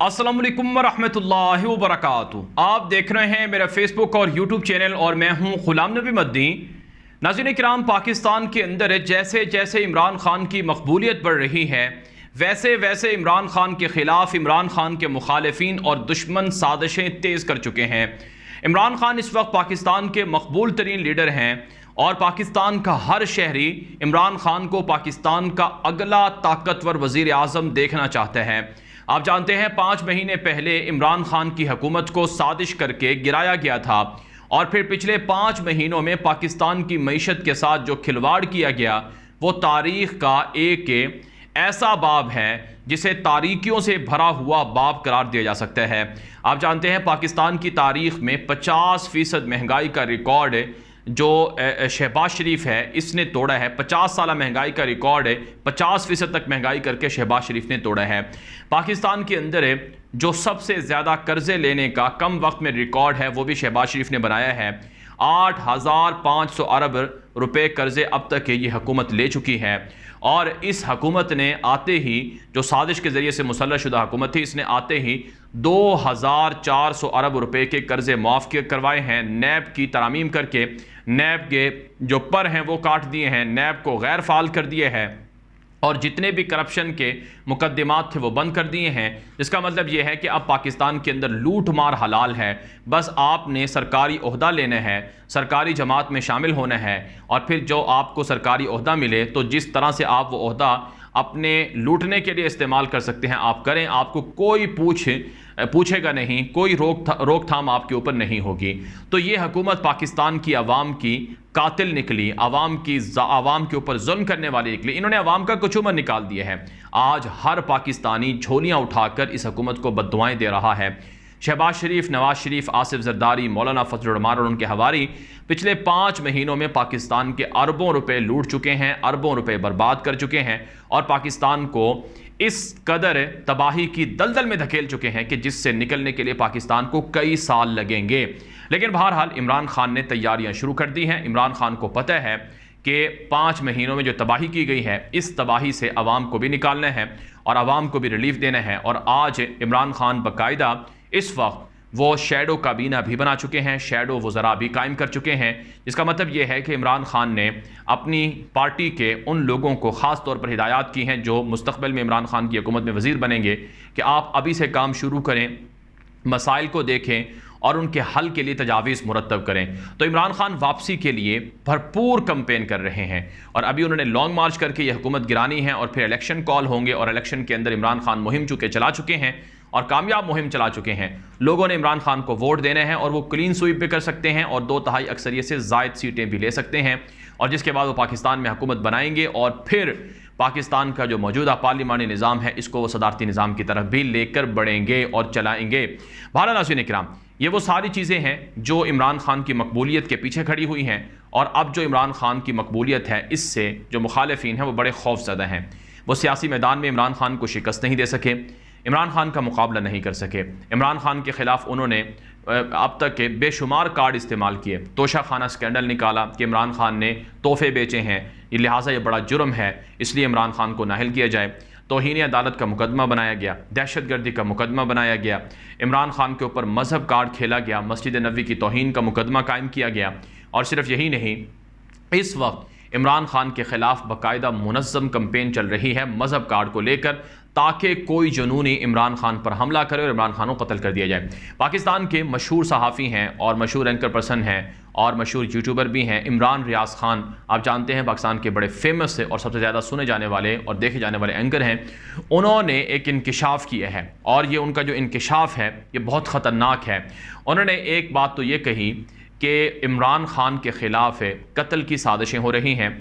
अस्सलाम वालेकुम रहमतुल्लाहि व बरकातुहू। आप देख रहे हैं मेरा फेसबुक और यूट्यूब चैनल और मैं हूं गुलाम नबी मद्दी। नाज़रीन किराम, पाकिस्तान के अंदर जैसे जैसे इमरान खान की मकबूलियत बढ़ रही है वैसे वैसे इमरान खान के ख़िलाफ़, इमरान खान के मुखालिफिन और दुश्मन साजिशें तेज़ कर चुके हैं। इमरान खान इस वक्त पाकिस्तान के मकबूल तरीन लीडर हैं और पाकिस्तान का हर शहरी इमरान खान को पाकिस्तान का अगला ताकतवर वज़ीर आज़म देखना चाहता है। आप जानते हैं 5 महीने पहले इमरान खान की हुकूमत को साजिश करके गिराया गया था और फिर पिछले 5 महीनों में पाकिस्तान की मईशत के साथ जो खिलवाड़ किया गया वो तारीख़ का एक ऐसा बाब है जिसे तारीकियों से भरा हुआ बाब करार दिया जा सकता है। आप जानते हैं पाकिस्तान की तारीख़ में 50% महंगाई का रिकॉर्ड जो शहबाज शरीफ है इसने तोड़ा है। 50 साल महंगाई का रिकॉर्ड है, 50% तक महंगाई करके शहबाज शरीफ ने तोड़ा है। पाकिस्तान के अंदर जो सबसे ज़्यादा कर्जे लेने का कम वक्त में रिकॉर्ड है वो भी शहबाज शरीफ ने बनाया है। 8,500 अरब रुपए कर्जे अब तक ये हुकूमत ले चुकी है और इस हुकूमत ने आते ही, जो साजिश के ज़रिए से मुसल्लत शुदा हुकूमत थी, इसने आते ही 2,400 अरब रुपए के कर्जे माफ़ करवाए हैं। नैब की तरमीम करके नैब के जो पर हैं वो काट दिए हैं, नैब को गैर फाल कर दिए हैं और जितने भी करप्शन के मुकदमात थे वो बंद कर दिए हैं। इसका मतलब ये है कि अब पाकिस्तान के अंदर लूट मार हलाल है। बस आपने सरकारी ओहदा लेना है, सरकारी जमात में शामिल होना है और फिर जो आपको सरकारी ओहदा मिले तो जिस तरह से आप वो ओहदा अपने लूटने के लिए इस्तेमाल कर सकते हैं आप करें। आपको कोई पूछेगा नहीं, कोई रोकथाम आपके ऊपर नहीं होगी। तो ये हुकूमत पाकिस्तान की आवाम की कातिल निकली, आवाम के ऊपर जुल्म करने वाली निकली। इन्होंने आवाम का कुचुमर निकाल दिया है। आज हर पाकिस्तानी झोलियाँ उठाकर इस हुकूमत को बद्दुआएं दे रहा है। शहबाज शरीफ, नवाज शरीफ, आसिफ जरदारी, मौलाना फजल रहमान और उनके हवारी पिछले 5 महीनों में पाकिस्तान के अरबों रुपए लूट चुके हैं, अरबों रुपए बर्बाद कर चुके हैं और पाकिस्तान को इस कदर तबाही की दलदल में धकेल चुके हैं कि जिससे निकलने के लिए पाकिस्तान को कई साल लगेंगे। लेकिन बहरहाल इमरान खान ने तैयारियां शुरू कर दी हैं। इमरान खान को पता है कि 5 महीनों में जो तबाही की गई है इस तबाही से आवाम को भी निकालना है और आवाम को भी रिलीफ देना है। और आज इमरान खान बाकायदा इस वक्त वो शैडो काबीना भी बना चुके हैं, शैडो वज़रा भी कायम कर चुके हैं। इसका मतलब ये है कि इमरान खान ने अपनी पार्टी के उन लोगों को ख़ास तौर पर हिदायत की हैं जो मुस्तक़बिल में इमरान खान की हुकूमत में वज़ीर बनेंगे कि आप अभी से काम शुरू करें, मसाइल को देखें और उनके हल के लिए तजावीज़ मुरतब करें। तो इमरान खान वापसी के लिए भरपूर कैंपेन कर रहे हैं और अभी उन्होंने लॉन्ग मार्च करके ये हुकूमत गिरानी है और फिर इलेक्शन कॉल होंगे और इलेक्शन के अंदर इमरान खान मुहिम चला चुके हैं और कामयाब मुहिम चला चुके हैं। लोगों ने इमरान खान को वोट देने हैं और वो क्लीन स्वीप भी कर सकते हैं और 2/3 अक्सरियत से ज़ायद सीटें भी ले सकते हैं और जिसके बाद वो पाकिस्तान में हुकूमत बनाएंगे और फिर पाकिस्तान का जो मौजूदा पार्लिमानी निज़ाम है इसको वो सदारती निज़ाम की तरफ भी लेकर बढ़ेंगे और चलाएंगे। बहरहाल नाज़रीन किराम, ये वो सारी चीज़ें हैं जो इमरान खान की मकबूलियत के पीछे खड़ी हुई हैं और अब जो इमरान खान की मकबूलियत है इससे जो मुखालिफिन हैं वो बड़े खौफज़दा हैं। वो सियासी मैदान में इमरान खान को शिकस्त नहीं दे सके, इमरान खान का मुकाबला नहीं कर सके। इमरान खान के ख़िलाफ़ उन्होंने अब तक के बेशुमार कार्ड इस्तेमाल किए। तोशा खाना स्कैंडल निकाला कि इमरान खान ने तोहफे बेचे हैं, लिहाजा ये बड़ा जुर्म है, इसलिए इमरान खान को नाहिल किया जाए। तौहीन अदालत का मुकदमा बनाया गया, दहशतगर्दी का मुकदमा बनाया गया, इमरान खान के ऊपर मज़हब कार्ड खेला गया, मस्जिद नबी की तौहीन का मुकदमा कायम किया गया। और सिर्फ यही नहीं, इस वक्त इमरान खान के ख़िलाफ़ बाकायदा मुनज़्ज़म कैंपेन चल रही है मज़हब कार्ड को लेकर ताकि कोई जुनूनी इमरान खान पर हमला करे और इमरान खान को कत्ल कर दिया जाए। पाकिस्तान के मशहूर सहाफ़ी हैं और मशहूर एंकर पर्सन हैं और मशहूर यूट्यूबर भी हैं इमरान रियाज खान। आप जानते हैं पाकिस्तान के बड़े फेमस और सबसे ज़्यादा सुने जाने वाले और देखे जाने वाले एंकर हैं। उन्होंने एक इंकिशाफ किया है और ये उनका जो इंकिशाफ है ये बहुत ख़तरनाक है। उन्होंने एक बात तो ये कही कि इमरान खान के ख़िलाफ़ कत्ल की साजिशें हो रही हैं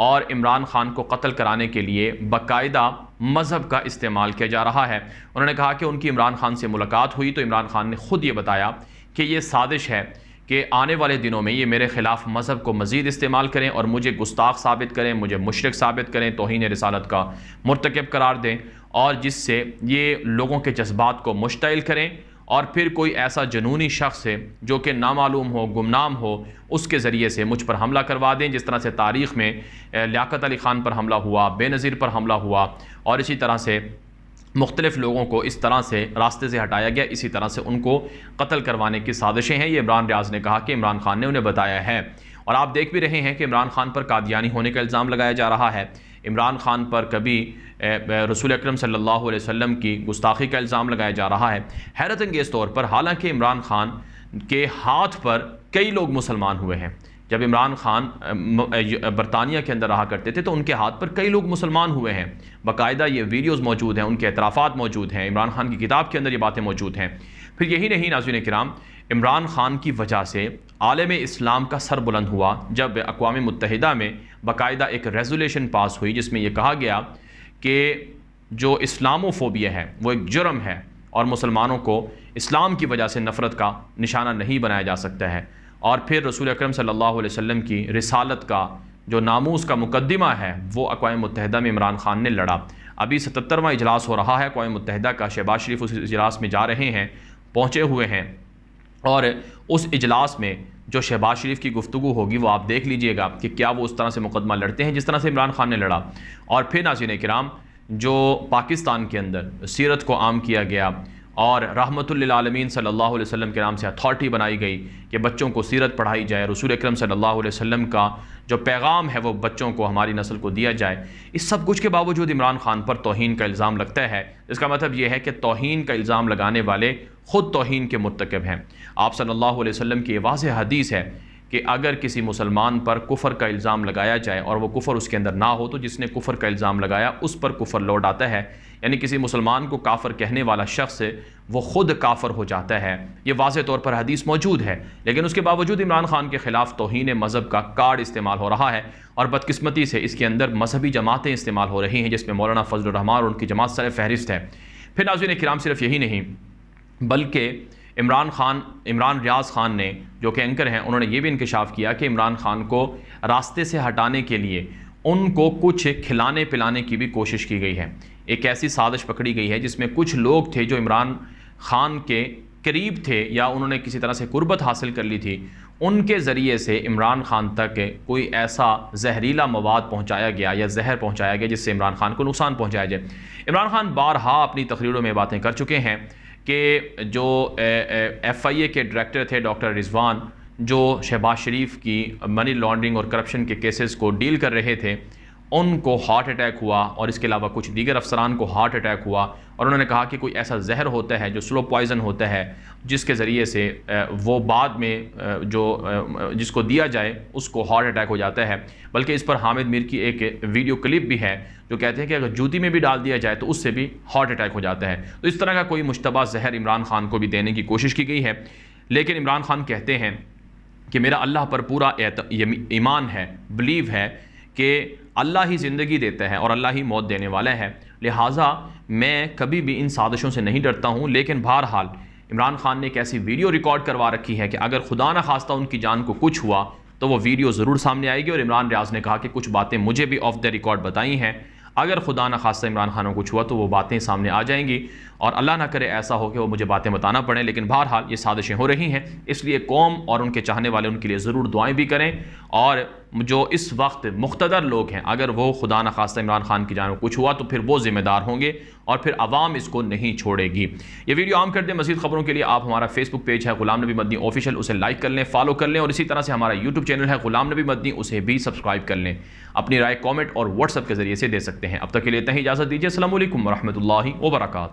और इमरान खान को कत्ल कराने के लिए बाकायदा मज़हब का इस्तेमाल किया जा रहा है। उन्होंने कहा कि उनकी इमरान खान से मुलाकात हुई तो इमरान खान ने ख़ुद ये बताया कि ये साजिश है कि आने वाले दिनों में ये मेरे ख़िलाफ़ मज़हब को मज़ीद इस्तेमाल करें और मुझे गुस्ताख साबित करें, मुझे मुशरिक साबित करें, तौहीन रिसालत का मुर्तकब करार दें और जिससे ये लोगों के जज्बात को मुश्तइल करें और फिर कोई ऐसा जुनूनी शख्स है जो कि नामालूम हो, गुमनाम हो, उसके ज़रिए से मुझ पर हमला करवा दें। जिस तरह से तारीख़ में लियाकत अली ख़ान पर हमला हुआ, बेनज़ीर पर हमला हुआ और इसी तरह से मुख्तलिफ़ लोगों को इस तरह से रास्ते से हटाया गया, इसी तरह से उनको कत्ल करवाने की साजिशें हैं। ये इमरान रियाज ने कहा कि इमरान खान ने उन्हें बताया है। और आप देख भी रहे हैं कि इमरान खान पर कादियानी होने का इल्ज़ाम लगाया जा रहा है। इमरान खान पर कभी रसूल अकरम सल्लल्लाहु अलैहि वसल्लम की गुस्ताखी का इल्ज़ाम लगाया जा रहा है। हैरत अंगेज़ तौर पर हालांकि इमरान खान के हाथ पर कई लोग मुसलमान हुए हैं। जब इमरान खान बरतानिया के अंदर रहा करते थे तो उनके हाथ पर कई लोग मुसलमान हुए हैं। बाकायदा ये वीडियोज़ मौजूद हैं, उनके एतराफ़ात मौजूद हैं, इमरान खान की किताब के अंदर ये बातें मौजूद हैं। फिर यही नहीं नाज़रीन किराम, इमरान खान की वजह से आलम इस्लाम का सर बुलंद हुआ जब अक़वाम मुत्तहिदा में बाकायदा एक रेज़ोल्यूशन पास हुई जिसमें यह कहा गया कि जो इस्लामोफोबिया है वो एक जुर्म है और मुसलमानों को इस्लाम की वजह से नफ़रत का निशाना नहीं बनाया जा सकता है। और फिर रसूल अकरम सल्लल्लाहु अलैहि वसल्लम की रिसालत का जो नामूस का मुकद्दमा है वो अक़वाम मुत्तहिदा में इमरान खान ने लड़ा। अभी 77वां इजलास हो रहा है अक़वाम मुत्तहिदा का। शहबाज शरीफ उस इजलास में जा रहे हैं, पहुँचे हुए हैं, और उस इजलास में जो शहबाज शरीफ की गुफ्तगू होगी वो आप देख लीजिएगा कि क्या वो उस तरह से मुकदमा लड़ते हैं जिस तरह से इमरान खान ने लड़ा। और फिर नाज़रीन किराम, जो पाकिस्तान के अंदर सीरत को आम किया गया और रहमतुल लिल आलमीन सल्लल्लाहु अलैहि वसल्लम के नाम से अथॉरिटी बनाई गई कि बच्चों को सीरत पढ़ाई जाए, रसूल अकरम सल्लल्लाहु अलैहि वसल्लम का जो पैगाम है वो बच्चों को, हमारी नस्ल को दिया जाए। इस सब कुछ के बावजूद इमरान खान पर तौहीन का इल्ज़ाम लगता है। इसका मतलब यह है कि तौहीन का इल्ज़ाम लगाने वाले ख़ुद तौहीन के मुर्तकिब हैं। आप सल्लल्लाहु अलैहि वसल्लम की वाज़ेह हदीस है कि अगर किसी मुसलमान पर कुफ़र का इल्ज़ाम लगाया जाए और वो कुफ़र उसके अंदर ना हो तो जिसने कुफ़र का इल्ज़ाम लगाया उस पर कुफ़र लौट आता है। यानी किसी मुसलमान को काफ़र कहने वाला शख्स वो ख़ुद काफ़र हो जाता है। ये वाज़ेह तौर पर हदीस मौजूद है, लेकिन उसके बावजूद इमरान खान के ख़िलाफ़ तौहीन मज़हब का कार्ड इस्तेमाल हो रहा है। और बदकिस्मती से इसके अंदर मजहबी जमातें इस्तेमाल हो रही हैं जिसमें मौलाना फजलुर रहमान और उनकी जमात सर फहरिस्त है। फिर नाज़रीन किराम, सिर्फ यही नहीं बल्कि इमरान रियाज खान ने, जो कि एंकर हैं, उन्होंने ये भी इंकशाफ किया कि इमरान खान को रास्ते से हटाने के लिए उनको कुछ खिलाने पिलाने की भी कोशिश की गई है। एक ऐसी साजिश पकड़ी गई है जिसमें कुछ लोग थे जो इमरान खान के करीब थे या उन्होंने किसी तरह से कुर्बत हासिल कर ली थी, उनके ज़रिए से इमरान खान तक कोई ऐसा जहरीला मवाद पहुँचाया गया या जहर पहुँचाया गया जिससे इमरान खान को नुकसान पहुँचाया जाए। इमरान खान बारहा अपनी तकरीरों में बातें कर चुके हैं कि जो FIA के डायरेक्टर थे डॉक्टर रिजवान, जो शहबाज शरीफ की मनी लॉन्ड्रिंग और करप्शन के केसेस को डील कर रहे थे, उनको हार्ट अटैक हुआ और इसके अलावा कुछ दीगर अफसरान को हार्ट अटैक हुआ। और उन्होंने कहा कि कोई ऐसा जहर होता है जो स्लो पॉइज़न होता है जिसके ज़रिए से वो बाद में जिसको दिया जाए उसको हार्ट अटैक हो जाता है। बल्कि इस पर हामिद मीर की एक वीडियो क्लिप भी है जो कहते हैं कि अगर जूती में भी डाल दिया जाए तो उससे भी हार्ट अटैक हो जाता है। तो इस तरह का कोई मुश्तबा जहर इमरान खान को भी देने की कोशिश की गई है। लेकिन इमरान खान कहते हैं कि मेरा अल्लाह पर पूरा ईमान है, बिलीव है कि अल्लाह ही ज़िंदगी देता है और अल्लाह ही मौत देने वाला है, लिहाजा मैं कभी भी इन साजिशों से नहीं डरता हूँ। लेकिन बहरहाल इमरान खान ने एक ऐसी वीडियो रिकॉर्ड करवा रखी है कि अगर खुदा न खास्ता उनकी जान को कुछ हुआ तो वो वीडियो ज़रूर सामने आएगी। और इमरान रियाज ने कहा कि कुछ बातें मुझे भी ऑफ द रिकॉर्ड बताई हैं, अगर खुदा न खास्ता इमरान खान को कुछ हुआ तो वो बातें सामने आ जाएंगी और अल्लाह ना करे ऐसा हो कि वो मुझे बातें बताना पड़े। लेकिन बहरहाल ये साजिशें हो रही हैं, इसलिए कौम और उनके चाहने वाले उनके लिए ज़रूर दुआएं भी करें। और जो इस वक्त मुख्तदर लोग हैं, अगर वो खुदा न खास्ता इमरान खान की जान को कुछ हुआ तो फिर वो ज़िम्मेदार होंगे और फिर अवाम इसको नहीं छोड़ेगी। ये वीडियो आम कर दें। मज़ीद खबरों के लिए आप हमारा फेसबुक पेज है ग़ुलाम नबी मदनी ऑफिशियल, उसे लाइक कर लें, फॉलो कर लें। और इसी तरह से हमारा यूट्यूब चैनल है ग़ुलाम नबी मदनी, उसे भी सब्सक्राइब कर लें। अपनी राय कॉमेंट और व्हाट्सएप के ज़रिए से दे सकते हैं। अब तक के लिए इतना ही इजाज़त दीजिए। अस्सलामु अलैकुम व रहमतुल्लाहि व बरकातुहू।